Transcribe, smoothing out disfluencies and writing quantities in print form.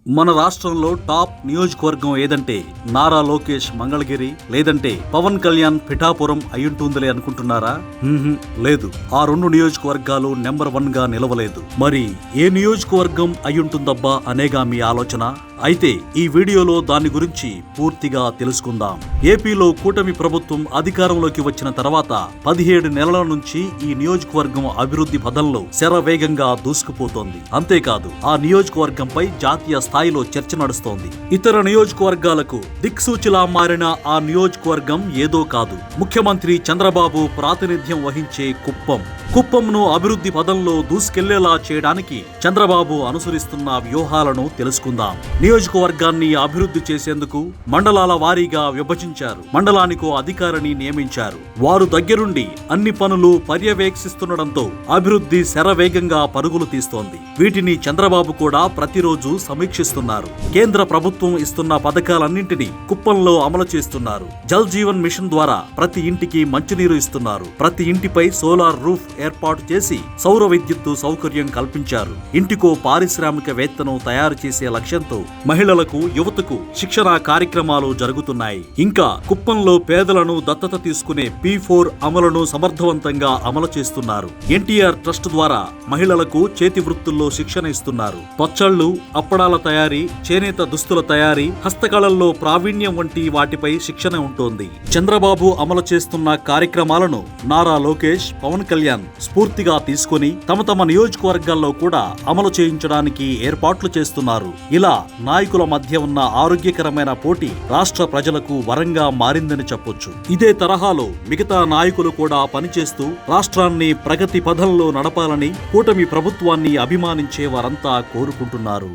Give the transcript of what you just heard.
మన రాష్ట్రంలో టాప్ నియోజకవర్గం ఏదంటే నారా లోకేష్ మంగళగిరి లేదంటే పవన్ కళ్యాణ్ పిఠాపురం అయ్యుంటుందిలే అనుకుంటున్నారా? లేదు. ఆ రెండు నియోజకవర్గాలు నెంబర్ 1 గా నిలవలేదు. మరి ఏ నియోజకవర్గం అయ్యుంటుందబ్బా అనేగా మీ ఆలోచన? అయితే ఈ వీడియోలో దాని గురించి పూర్తిగా తెలుసుకుందాం. ఏపీలో కూటమి ప్రభుత్వం అధికారంలోకి వచ్చిన తర్వాత 17 నెలల నుంచి ఈ నియోజకవర్గం అభివృద్ధి పథంలో శరవేగంగా దూసుకుపోతోంది. అంతేకాదు ఆ నియోజకవర్గంపై జాతీయ స్థాయిలో చర్చ నడుస్తోంది. ఇతర నియోజకవర్గాలకు దిక్సూచిలా మారిన ఆ నియోజకవర్గం ఏదో కాదు, ముఖ్యమంత్రి చంద్రబాబు ప్రాతినిధ్యం వహించే కుప్పంను అభివృద్ధి పదంలో దూసుకెళ్లేలా చేయడానికి చంద్రబాబు అనుసరిస్తున్న వ్యూహాలను తెలుసుకుందాం. నియోజకవర్గాన్ని అభివృద్ధి చేసేందుకు మండలాల వారీగా విభజించారు. మండలానికో అధికారిని నియమించారు. వారు దగ్గరుండి అన్ని పనులు పర్యవేక్షిస్తుండటంతో అభివృద్ధి శరవేగంగా పరుగులు తీస్తోంది. వీటిని చంద్రబాబు కూడా ప్రతిరోజు సమీక్షిస్తున్నారు. కేంద్ర ప్రభుత్వం ఇస్తున్న పథకాలన్నింటినీ కుప్పంలో అమలు చేస్తున్నారు. జల్ జీవన్ మిషన్ ద్వారా ప్రతి ఇంటికి మంచినీరు ఇస్తున్నారు. ప్రతి ఇంటిపై సోలార్ రూఫ్ ఏర్పాటు చేసి సౌర విద్యుత్తు సౌకర్యం కల్పించారు. ఇంటికో పారిశ్రామికవేత్తను తయారు చేసే లక్ష్యంతో మహిళలకు, యువతకు శిక్షణ కార్యక్రమాలు జరుగుతున్నాయి. ఇంకా కుప్పంలో పేదలను దత్తత తీసుకునే P4 అమలును సమర్థవంతంగా అమలు చేస్తున్నారు. ఎన్టీఆర్ ట్రస్ట్ ద్వారా మహిళలకు చేతి వృత్తుల్లో శిక్షణ ఇస్తున్నారు. పచ్చళ్లు, అప్పడాల తయారీ, చేనేత దుస్తుల తయారీ, హస్తకళల్లో ప్రావీణ్యం వంటి వాటిపై శిక్షణ ఉంటోంది. చంద్రబాబు అమలు చేస్తున్న కార్యక్రమాలను నారా లోకేష్, పవన్ కళ్యాణ్ స్ఫూర్తిగా తీసుకుని తమ నియోజకవర్గాల్లో కూడా అమలు చేయించడానికి ఏర్పాట్లు చేస్తున్నారు. ఇలా నాయకుల మధ్య ఉన్న ఆరోగ్యకరమైన పోటీ రాష్ట్ర ప్రజలకు వరంగా మారిందని చెప్పొచ్చు. ఇదే తరహాలో మిగతా నాయకులు కూడా పనిచేస్తూ రాష్ట్రాన్ని ప్రగతి పథంలో నడపాలని కూటమి ప్రభుత్వాన్ని అభిమానించే వారంతా కోరుకుంటున్నారు.